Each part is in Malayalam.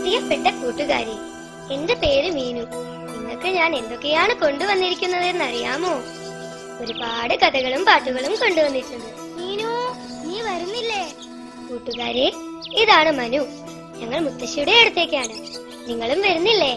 പ്രിയപ്പെട്ട കൂട്ടുകാരി, എന്റെ പേര് മീനു. നിങ്ങൾക്ക് ഞാൻ എന്തൊക്കെയാണ് കൊണ്ടുവന്നിരിക്കുന്നതെന്ന് അറിയാമോ? ഒരുപാട് കഥകളും പാട്ടുകളും കൊണ്ടുവന്നിട്ടുണ്ട്. മീനു, നീ വരുന്നില്ലേ? കൂട്ടുകാരെ, ഇതാണ് മനു. ഞങ്ങൾ മുത്തശ്ശിയുടെ അടുത്തേക്കാണ്. നിങ്ങളും വരുന്നില്ലേ?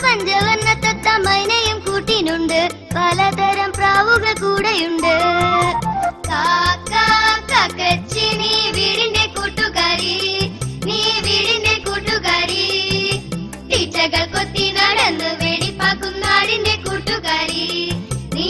പഞ്ചവർണ്ണത്തത്തമ്മയും കൂട്ടിനുണ്ട്, പലതരം പ്രാവുകൾ കൂടെയുണ്ട്. കാക്കച്ചി നീ വീടിന്റെ കൂട്ടുകാരി, നീ വീടിന്റെ കൂട്ടുകാരി. ടീച്ചകൾ കൊത്തി നടന്ന് വെടിപ്പാക്കും നാടിന്റെ കൂട്ടുകാരി, നീ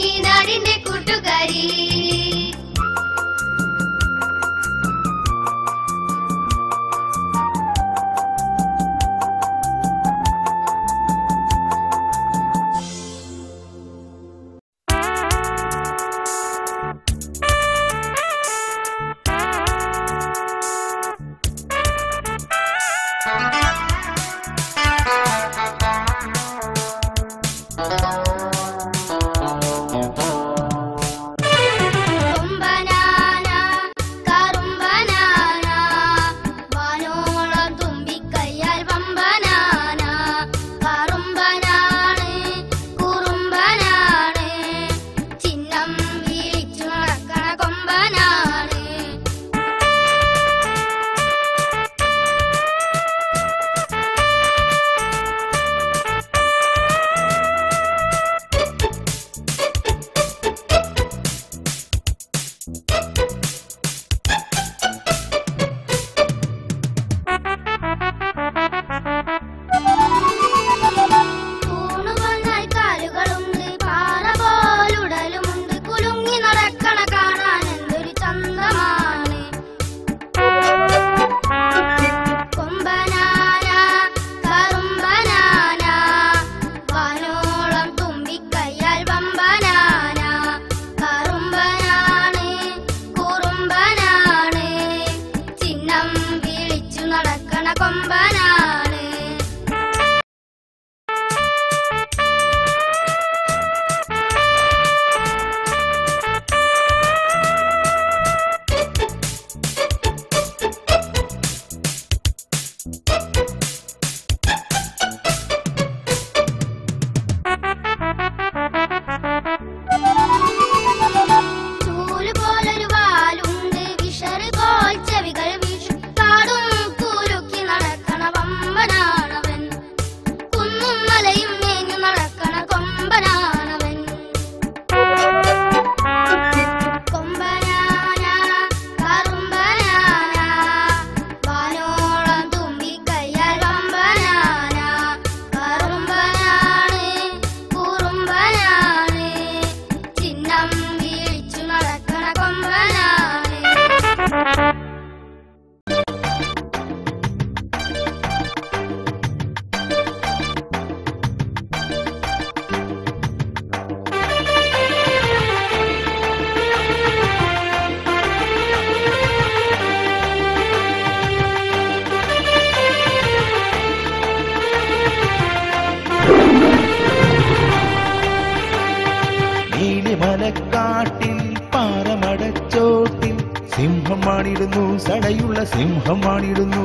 മലക്കാട്ടിൽ പാറമടച്ചോട്ടിൽ സിംഹമാണിടുന്നു, സടയുള്ള സിംഹമാണിടുന്നു.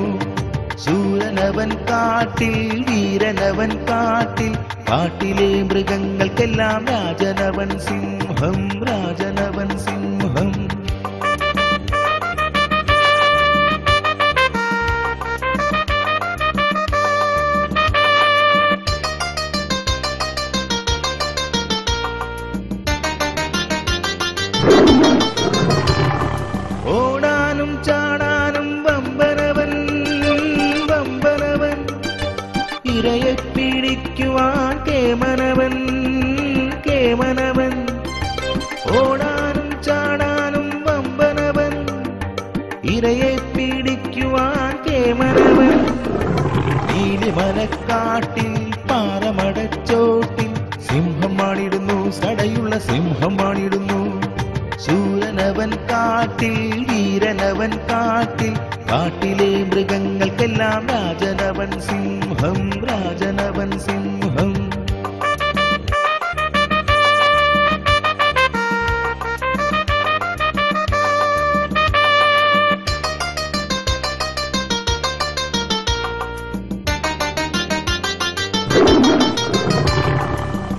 ശൂരനവൻ കാട്ടിൽ, വീരനവൻ കാട്ടിൽ, കാട്ടിലെ മൃഗങ്ങൾക്കെല്ലാം രാജനവൻ സിംഹം, രാജനവൻ സിംഹം. ഓടാനും ചാടാനും വമ്പനവൻ, വമ്പനവൻ, ഇരയെ പിടിക്കുവാൻ കേമനവൻ, കേമനവൻ. ഓടാനും ചാടാനും വമ്പനവൻ, ഇരയെ പിടിക്കുവാൻ കേമനവൻ. നീലിമലക്കാട്ടിൽ പാറമടച്ചോട്ടിൽ സിംഹമാണിടുന്നു, സടയുള്ള സിംഹമാണിടുന്നു. ശൂരനവൻ കാട്ടിൽ, വീരനവൻ കാട്ടിൽ, കാട്ടിലെ മൃഗങ്ങൾക്കെല്ലാം രാജനവൻ സിംഹം, രാജനവൻ സിംഹം.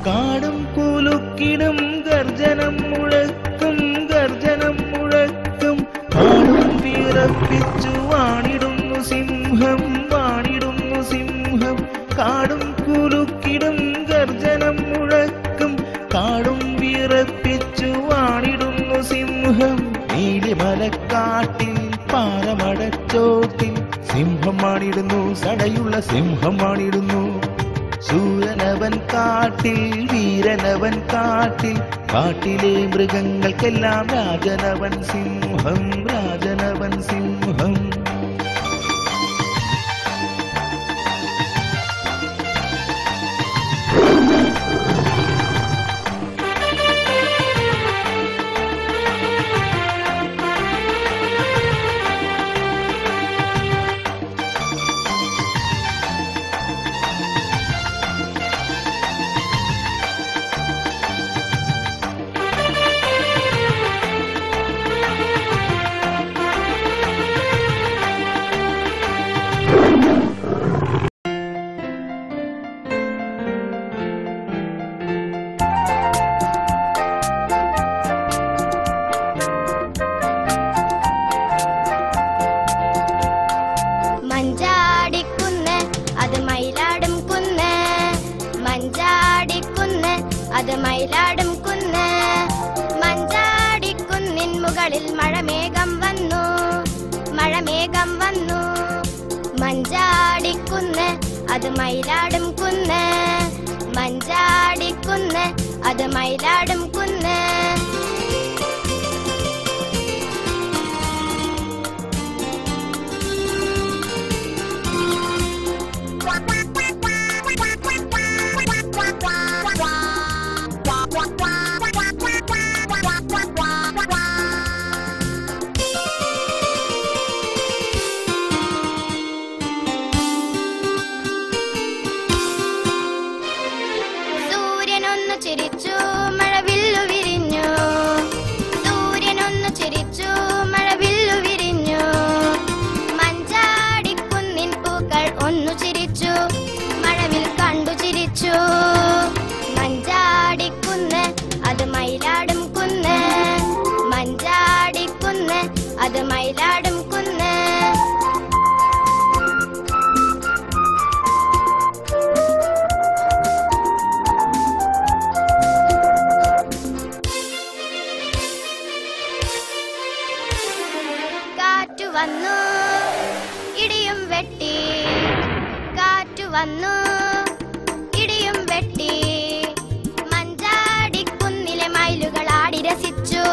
കാടും കുലുക്കിടും ഗർജനം മുഴക്കും, ഗർജനം മുഴക്കും. കാടും വിറപ്പിച്ചു വാണിടുന്നു സിംഹം, വാണിടുന്നു സിംഹം. കാടും കുലുക്കിടും ഗർജനം മുഴക്കും, കാടും വിറപ്പിച്ചു വാണിടുന്നു സിംഹം. നീലിമലക്കാട്ടിൽ പാറമടച്ചോട്ടിൽ സിംഹമാണിടുന്നു, സടയുള്ള സിംഹമാണിടുന്നു. ശൂരനവൻ കാട്ടിൽ, വീരനവൻ കാട്ടിൽ, കാട്ടിലെ മൃഗങ്ങൾക്കെല്ലാം രാജനവൻ സിംഹം, രാജനവൻ സിംഹം. അത് മയിലാടും കുന്ന്. മഞ്ചാടിക്കുന്നിൻ മുകളിൽ മഴമേഘം വന്നു, മഴമേഘം വന്നു. മഞ്ചാടിക്കുന്ന് അത് മയിലാടും കുന്ന്, മഞ്ചാടിക്കുന്ന് അത് മയിലാടും കുന്ന്. സൂര്യനൊന്നു ചിരിച്ചു മഴവില്ലു വിരിഞ്ഞു, സൂര്യനൊന്നു ചിരിച്ചു മഴവില്ലു വിരിഞ്ഞു. മഞ്ചാടിക്കുന്നിൻ പൂക്കൾ ഒന്നു ചിരിച്ചു, മഴവിൽ കണ്ടു ചിരിച്ചു. മഞ്ചാടിക്കുന്ന് അത് മയിലാടും കുന്ന്, മഞ്ചാടിക്കുന്ന് അത് മയിലാടും കുന്ന്. കാറ്റു വന്നു ഇടിയും വെട്ടി, കാറ്റു വന്നു ഇടിയും വെട്ടി. മഞ്ചാടിക്കുന്നിലെ മയിലുകൾ ആടി രസിച്ചു,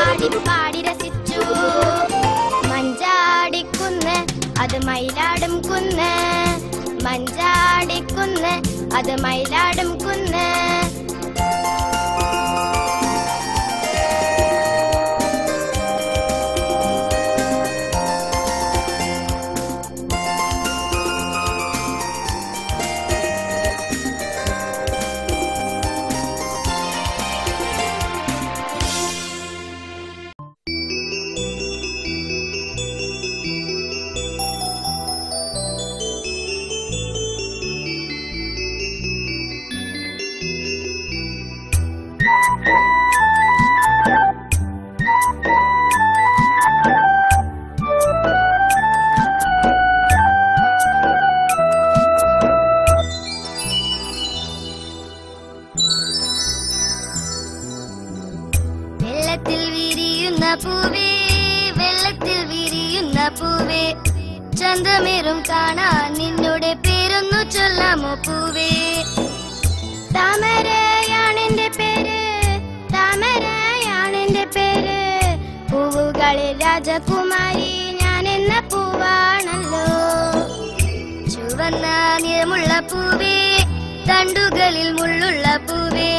ആടിപ്പാടി രസിച്ചു. മഞ്ചാടിക്കുന്ന് അത് മയിലാടും കുന്ന്, മഞ്ചാടിക്കുന്ന് അത് മയിലാടും കുന്ന്. വെള്ളത്തിൽ വിരിയുന്ന പൂവേ, വെള്ളത്തിൽ വിരിയുന്ന പൂവേ, ചന്തമേറും കാണാൻ നിന്നുടെ പേരൊന്നു ചൊല്ലാമോ പൂവേ? താമരയാണെന്റെ പേര്, താമരയാണെന്റെ പേര്. പൂവുകളിൽ രാജകുമാരി ഞാൻ എന്ന പൂവാണല്ലോ. ചുവന്ന നിറമുള്ള പൂവേ, തണ്ടുകളിൽ മുള്ളുള്ള പൂവേ,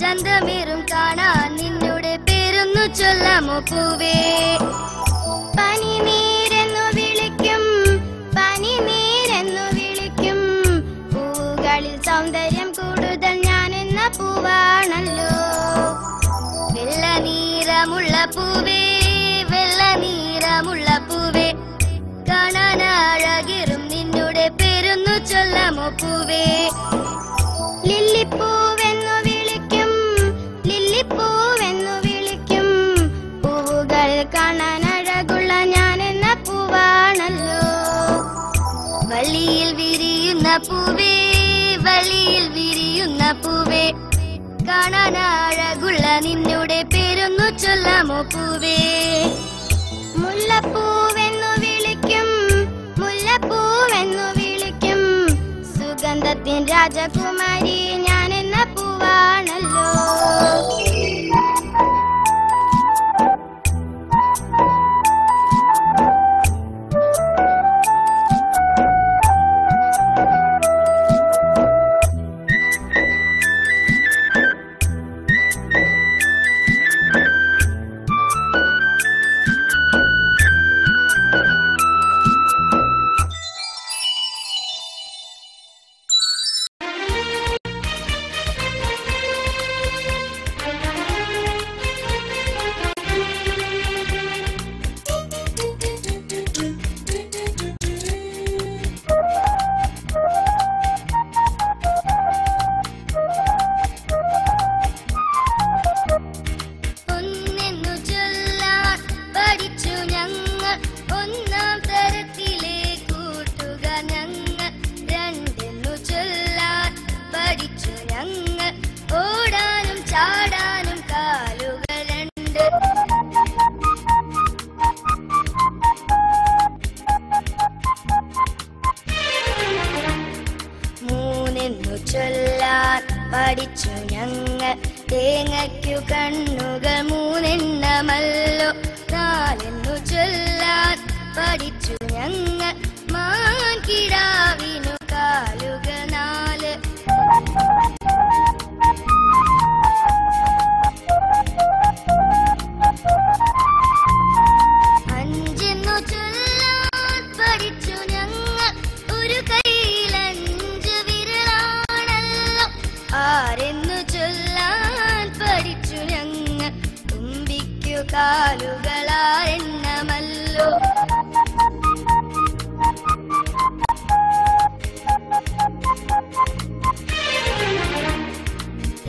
ചന്തമേറും കാണാൻ നിന്നുടെ പേരൊന്നു ചൊല്ലാമോ പൂവേ? പനിനീരെന്നു വിളിക്കും, പനിനീരെന്നു വിളിക്കും. പൂവുകളിൽ സൗന്ദര്യം കൂടുതൽ ഞാൻ എന്ന പൂവാണല്ലോ. വെള്ളനീറമുള്ള പൂവേ, വെള്ളനീറമുള്ള പൂവേ, കാണാൻ അഴകേറും നിന്നുടെ പേരൊന്നു ചൊല്ലാമോ പൂവേ? ലില്ലിപ്പൂവെന്നു വിളിക്കും, ലില്ലിപ്പൂവെന്നു വിളിക്കും. പൂവുകൾ കാണാൻ അഴകുള്ള ഞാൻ എന്ന പൂവാണല്ലോ. വള്ളിയിൽ വിരിയുന്ന പൂവേ, വള്ളിയിൽ വിരിയുന്ന പൂവേ, കാണാൻ അഴകുള്ള നിന്നുടെ പേരൊന്നു ചൊല്ലാമോ പൂവേ? മുല്ലപ്പൂവെന്നു വിളിക്കും, മുല്ലപ്പൂവെന്നു വിളിക്കും. സുഗന്ധത്തിൻ രാജകുമാരി ഞാൻ എന്ന പൂവാണല്ലോ. പഠിച്ചു ഞങ്ങൾ. തേങ്ങയ്ക്കു കണ്ണുകൾ മൂന്നെണ്ണമല്ലോ, നാലെന്നു ചൊല്ലാൻ പഠിച്ചു ഞങ്ങൾ. മാൻകിടാവിനു കാലുകൾ 4. അഞ്ചെന്നു ചൊല്ലാൻ പഠിച്ചു ഞങ്ങൾ. ഒരു കൈയിൽ 5 വിരലാണല്ലോ. 6 ചൊല്ലാൻ പഠിച്ചു ഞങ്ങൾ. തുമ്പിക്കു കാലുകൾ 6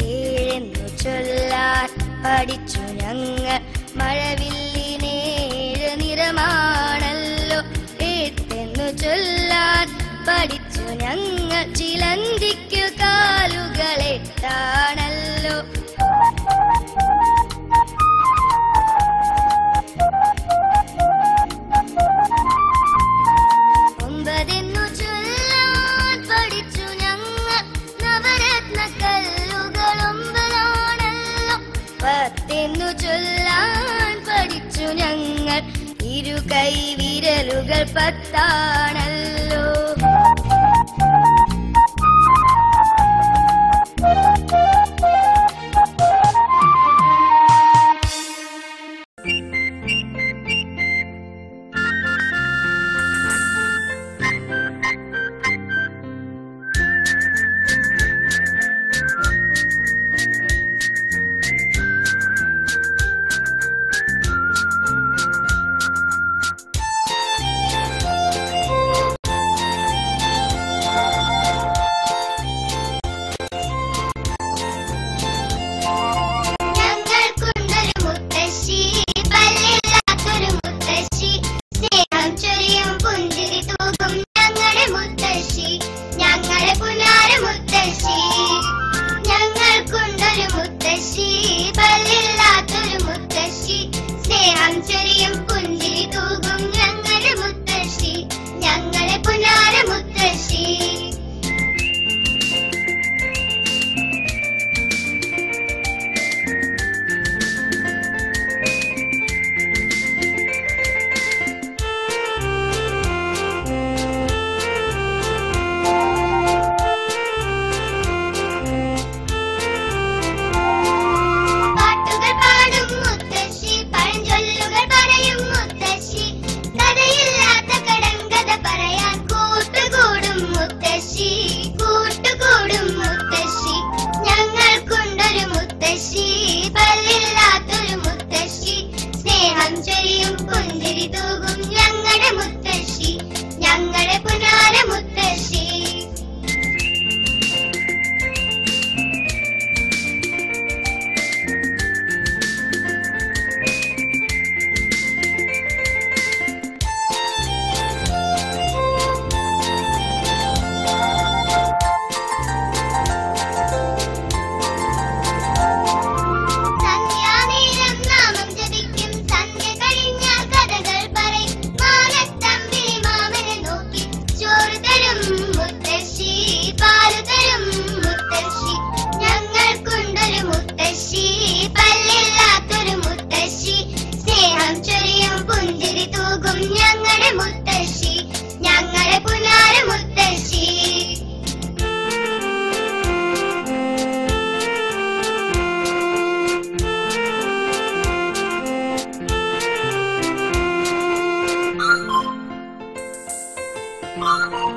7 ചൊല്ലാൻ പഠിച്ചു ഞങ്ങൾ. മഴവില്ലിന് 7 നിറമാണല്ലോ. 8 ചൊല്ലാൻ പഠിച്ചു ഞങ്ങൾ. ചിലന്തിക്കു കാലുകൾ 8 9 ചൊല്ലാൻ പഠിച്ചു ഞങ്ങൾ. നവരത്ന കല്ലുകൾ 9 10 ചൊല്ലാൻ പഠിച്ചു ഞങ്ങൾ. 2 കൈ വിരലുകൾ 10 Mama.